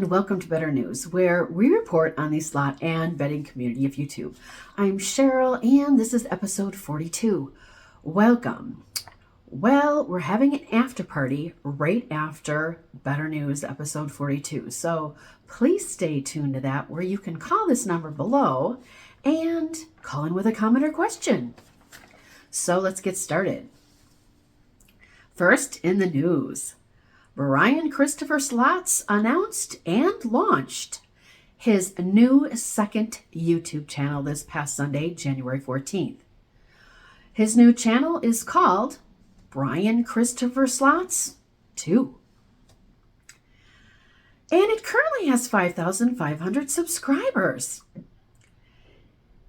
and welcome to Better News, where we report on the slot and betting community of YouTube. I'm Cheryl, and this is episode 42. Welcome. Well, we're having an after party right after Better News episode 42, so please stay tuned to that, where you can call this number below and call in with a comment or question. So let's get started. First in the news, Brian Christopher Slots announced and launched his new second YouTube channel this past Sunday, January 14th. His new channel is called Brian Christopher Slots 2. And it currently has 5,500 subscribers.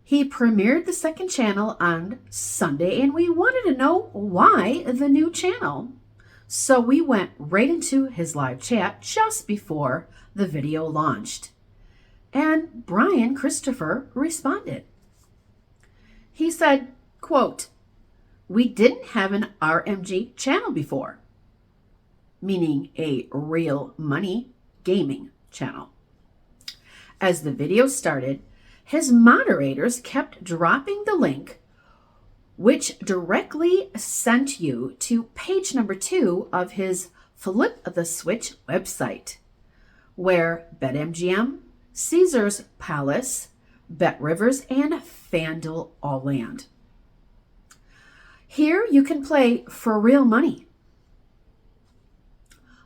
He premiered the second channel on Sunday, and we wanted to know why the new channel. So we went right into his live chat just before the video launched. And Brian Christopher responded. He said, quote, "We didn't have an RMG channel before," meaning a real money gaming channel. As the video started, his moderators kept dropping the link, which directly sent you to page number 2 of his Flip the Switch website, where BetMGM, Caesars Palace, BetRivers, and FanDuel all land. Here you can play for real money.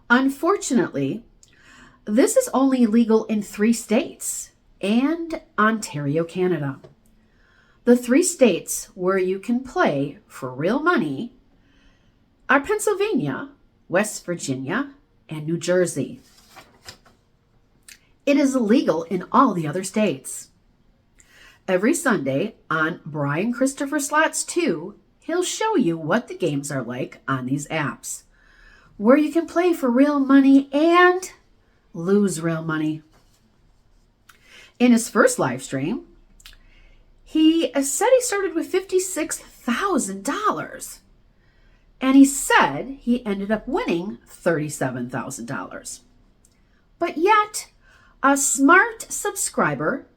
Unfortunately, this is only legal in 3 states and Ontario, Canada. The 3 states where you can play for real money are Pennsylvania, West Virginia, and New Jersey. It is illegal in all the other states. Every Sunday on Brian Christopher Slots 2, he'll show you what the games are like on these apps, where you can play for real money and lose real money. In his first live stream, he said he started with $56,000, and he said he ended up winning $37,000. But yet, a smart subscriber,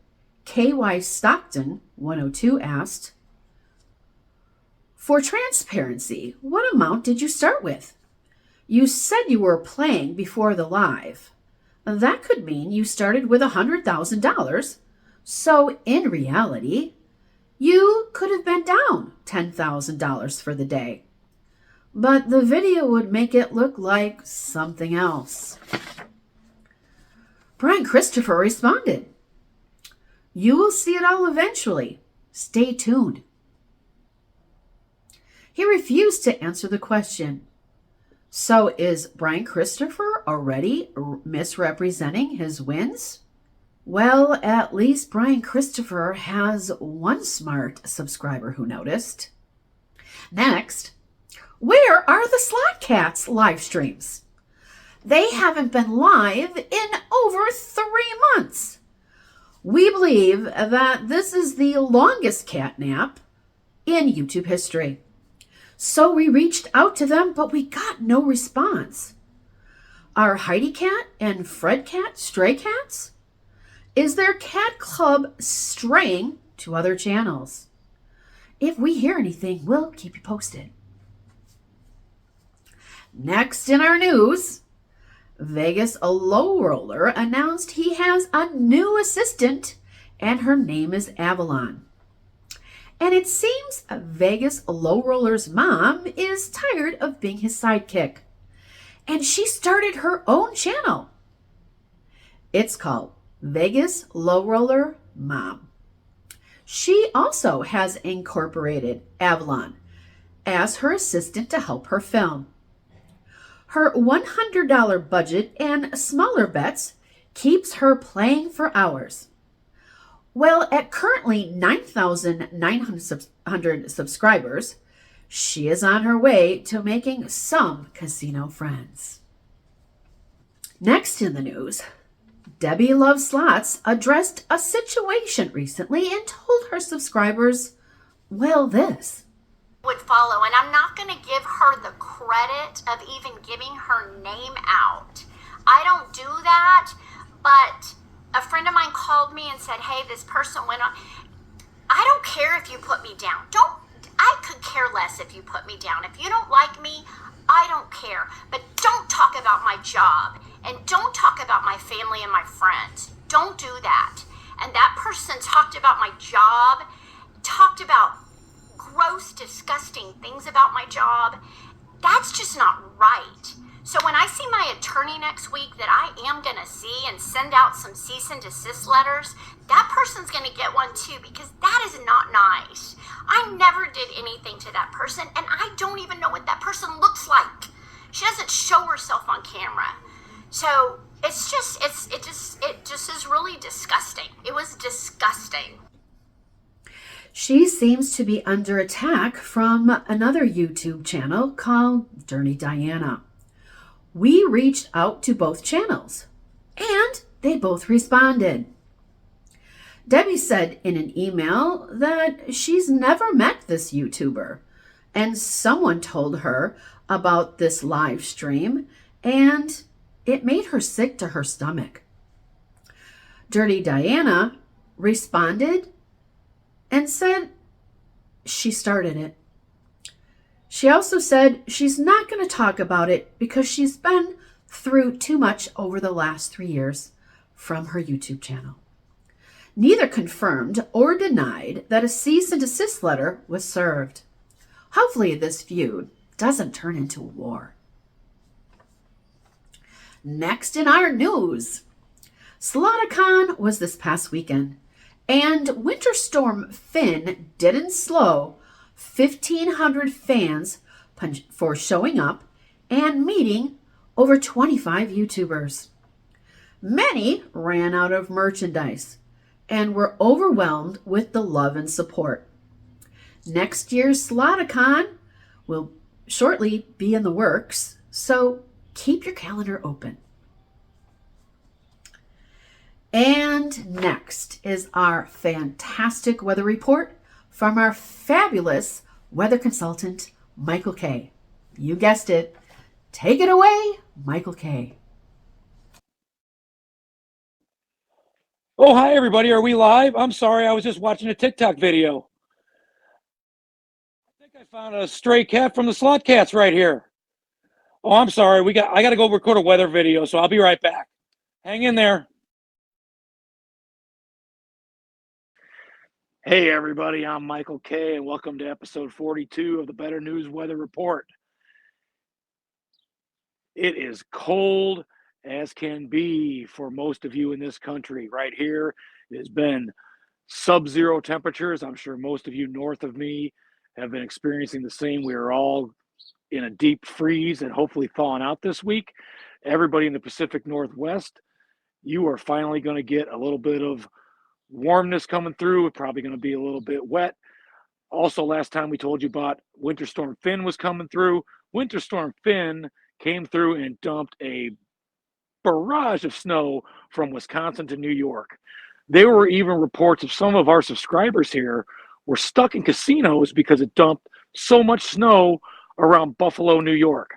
KY Stockton 102, asked, "For transparency, what amount did you start with? You said you were playing before the live. That could mean you started with $100,000, so in reality, you could have been down $10,000 for the day. But the video would make it look like something else." Brian Christopher responded, "You will see it all eventually. Stay tuned." He refused to answer the question. So is Brian Christopher already misrepresenting his wins? Well, at least Brian Christopher has one smart subscriber who noticed. Next, where are the Slot Cats live streams? They haven't been live in over 3 months. We believe that this is the longest cat nap in YouTube history. So we reached out to them, but we got no response. Are Heidi Cat and Fred Cat stray cats? Is their cat club straying to other channels? If we hear anything, we'll keep you posted. Next in our news, Vegas Low Roller announced he has a new assistant, and her name is Avalon. And it seems Vegas Low Roller's mom is tired of being his sidekick, and she started her own channel. It's called Vegas Low Roller Mom. She also has incorporated Avalon as her assistant to help her film. Her $100 budget and smaller bets keeps her playing for hours. Well, at currently 9,900 subscribers, she is on her way to making some casino friends. Next in the news, Debbie Loves Slots addressed a situation recently and told her subscribers, well, this. Would follow, and I'm not going to give her the credit of even giving her name out. I don't do that, But a friend of mine called me and said, hey, this person went on. I don't care if you put me down. I could care less if you put me down. If you don't like me, I don't care. But don't talk about my job, and don't talk about my family and my friends. Don't do that. And that person talked about my job, talked about gross, disgusting things about my job. That's just not right. So when I see my attorney next week that I am going to see and send out some cease and desist letters, that person's going to get one too, because that is not nice. I never did anything to that person, and I don't even know what that person looks like. She doesn't show herself on camera. So it just is really disgusting. It was disgusting. She seems to be under attack from another YouTube channel called Dirty Diana. We reached out to both channels, and they both responded. Debbie said in an email that she's never met this YouTuber, and someone told her about this live stream, and it made her sick to her stomach. Dirty Diana responded and said she started it. She also said she's not going to talk about it because she's been through too much over the last 3 years from her YouTube channel. Neither confirmed or denied that a cease and desist letter was served. Hopefully this feud doesn't turn into a war. Next in our news, SlotACon was this past weekend, and Winter Storm Finn didn't slow 1,500 fans for showing up and meeting over 25 YouTubers. Many ran out of merchandise and were overwhelmed with the love and support. Next year's SlotACon will shortly be in the works, so keep your calendar open. And next is our fantastic weather report from our fabulous weather consultant, Michael K. You guessed it. Take it away, Michael K. Oh, hi, everybody. Are we live? I'm sorry. I was just watching a TikTok video. I think I found a stray cat from the Slot Cats right here. Oh, I'm sorry. I got to go record a weather video, so I'll be right back. Hang in there. Hey, everybody. I'm Michael K., and welcome to episode 42 of the Better News Weather Report. It is cold as can be for most of you in this country. Right here, it has been sub-zero temperatures. I'm sure most of you north of me have been experiencing the same. We are all in a deep freeze and hopefully thawing out this week. Everybody in the Pacific Northwest, you are finally going to get a little bit of warmness coming through. It's probably going to be a little bit wet. Also, last time we told you about Winter Storm Finn was coming through. Winter Storm Finn came through and dumped a barrage of snow from Wisconsin to New York. There were even reports of some of our subscribers here were stuck in casinos because it dumped so much snow around Buffalo, New York.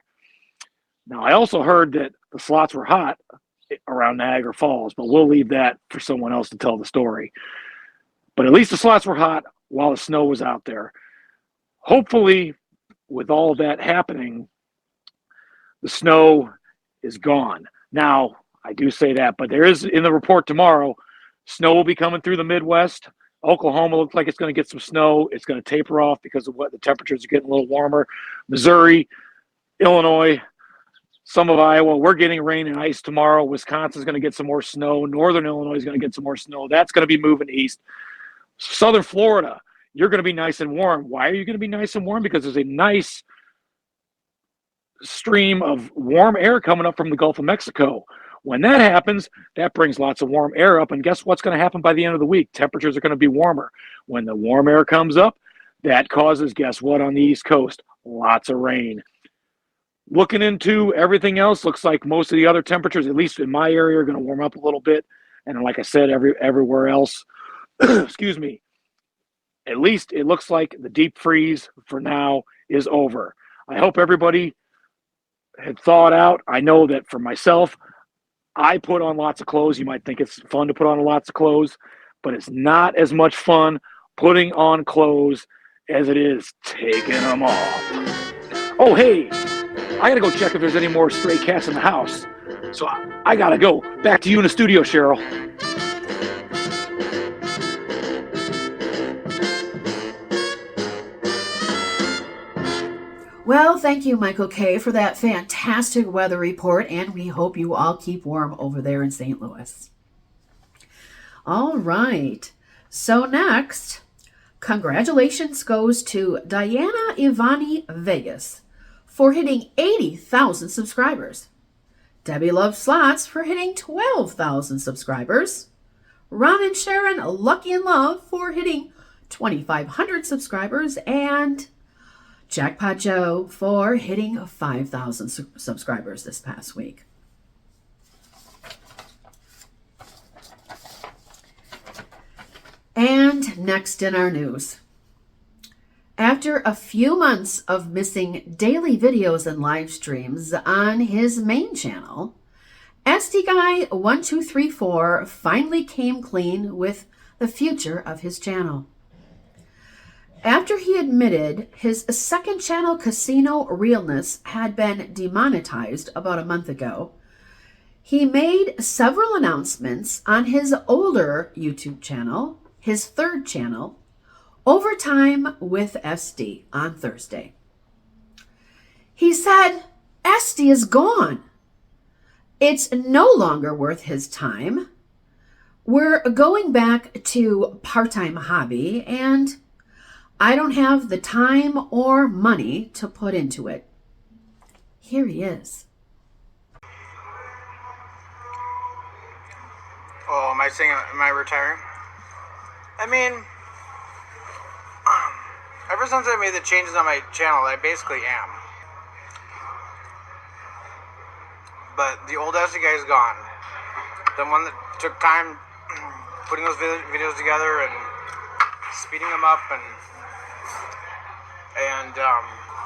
Now, I also heard that the slots were hot around Niagara Falls, but we'll leave that for someone else to tell the story. But at least the slots were hot while the snow was out there. Hopefully, with all of that happening, the snow is gone. Now, I do say that, but there is in the report tomorrow, snow will be coming through the Midwest. Oklahoma looks like it's going to get some snow. It's going to taper off because of what the temperatures are getting a little warmer. Missouri, Illinois, some of Iowa, we're getting rain and ice tomorrow. Wisconsin's going to get some more snow. Northern Illinois is going to get some more snow. That's going to be moving east. Southern Florida, you're going to be nice and warm. Why are you going to be nice and warm? Because there's a nice stream of warm air coming up from the Gulf of Mexico. When that happens, that brings lots of warm air up. And guess what's going to happen by the end of the week? Temperatures are going to be warmer. When the warm air comes up, that causes, guess what, on the East Coast? Lots of rain. Looking into everything else, looks like most of the other temperatures, at least in my area, are going to warm up a little bit. And like I said, everywhere else, excuse me, at least it looks like the deep freeze for now is over. I hope everybody had thawed out. I know that for myself, I put on lots of clothes. You might think it's fun to put on lots of clothes, but it's not as much fun putting on clothes as it is taking them off. Oh, hey, I gotta go check if there's any more stray cats in the house. So I gotta go. Back to you in the studio, Cheryl. Well, thank you, Michael K., for that fantastic weather report, and we hope you all keep warm over there in St. Louis. All right. So next, congratulations goes to Diana Ivani Vegas for hitting 80,000 subscribers. Debbie Loves Slots for hitting 12,000 subscribers. Ron and Sharon Lucky in Love for hitting 2,500 subscribers. And Jackpot Joe for hitting 5,000 subscribers this past week. And next in our news. After a few months of missing daily videos and live streams on his main channel, SD Guy 1234 finally came clean with the future of his channel. After he admitted his second channel, Casino Realness, had been demonetized about a month ago, he made several announcements on his older YouTube channel, his third channel, Overtime with SD, on Thursday. He said, SD is gone. It's no longer worth his time. We're going back to part-time hobby, and I don't have the time or money to put into it. Here he is. Oh, am I saying, am I retiring? I mean, ever since I made the changes on my channel, I basically am. But the old SD guy is gone. The one that took time putting those videos together and speeding them up, and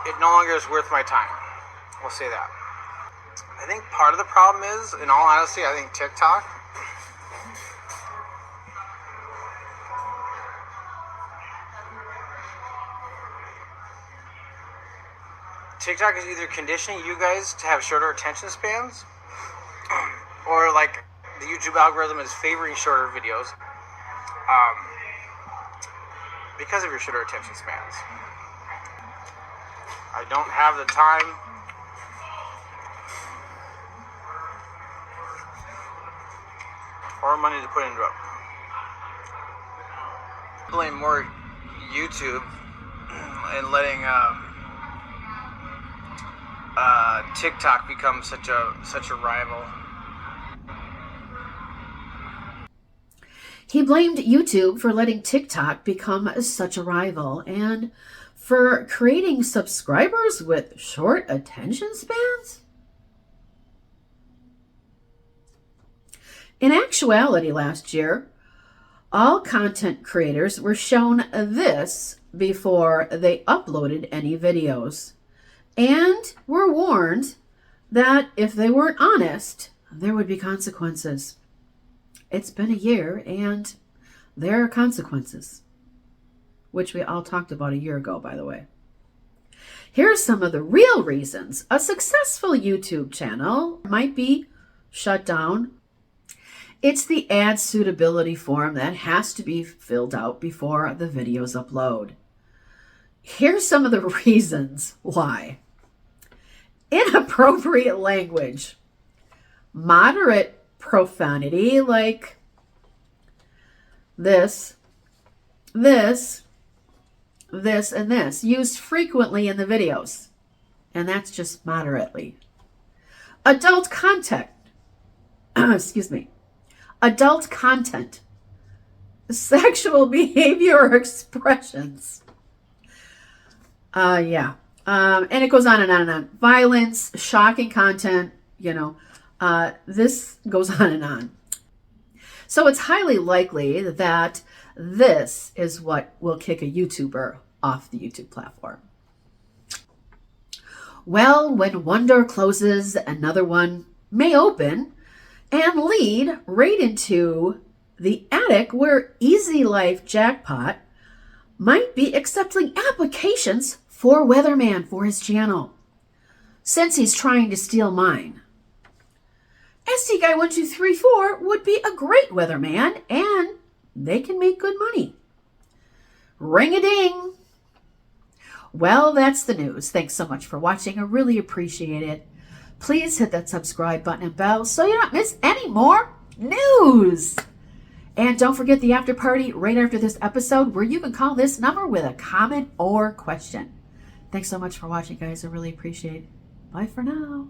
it no longer is worth my time. We'll say that. I think part of the problem is, in all honesty, I think TikTok is either conditioning you guys to have shorter attention spans, or like the YouTube algorithm is favoring shorter videos because of your shorter attention spans. I don't have the time or money to put into it. Blame more YouTube and letting TikTok become such a rival. He blamed YouTube for letting TikTok become such a rival and for creating subscribers with short attention spans. In actuality, last year, all content creators were shown this before they uploaded any videos, and were warned that if they weren't honest, there would be consequences. It's been a year, and there are consequences, which we all talked about a year ago, by the way. Here are some of the real reasons a successful YouTube channel might be shut down. It's the ad suitability form that has to be filled out before the videos upload. Here's some of the reasons why. Inappropriate language. Moderate profanity like this, and this, used frequently in the videos. And that's just moderately. Adult content. Excuse me. Adult content. Sexual behavior or expressions. And it goes on and on and on. Violence, shocking content, this goes on and on. So it's highly likely that this is what will kick a YouTuber off the YouTube platform. Well, when one door closes, another one may open. and lead right into the attic where Easy Life Jackpot might be accepting applications for Weatherman for his channel, since he's trying to steal mine. SD Guy 1234 would be a great weatherman, and they can make good money. Ring-a-ding! Well, that's the news. Thanks so much for watching. I really appreciate it. Please hit that subscribe button and bell so you don't miss any more news. And don't forget the after party right after this episode, where you can call this number with a comment or question. Thanks so much for watching, guys. I really appreciate it. Bye for now.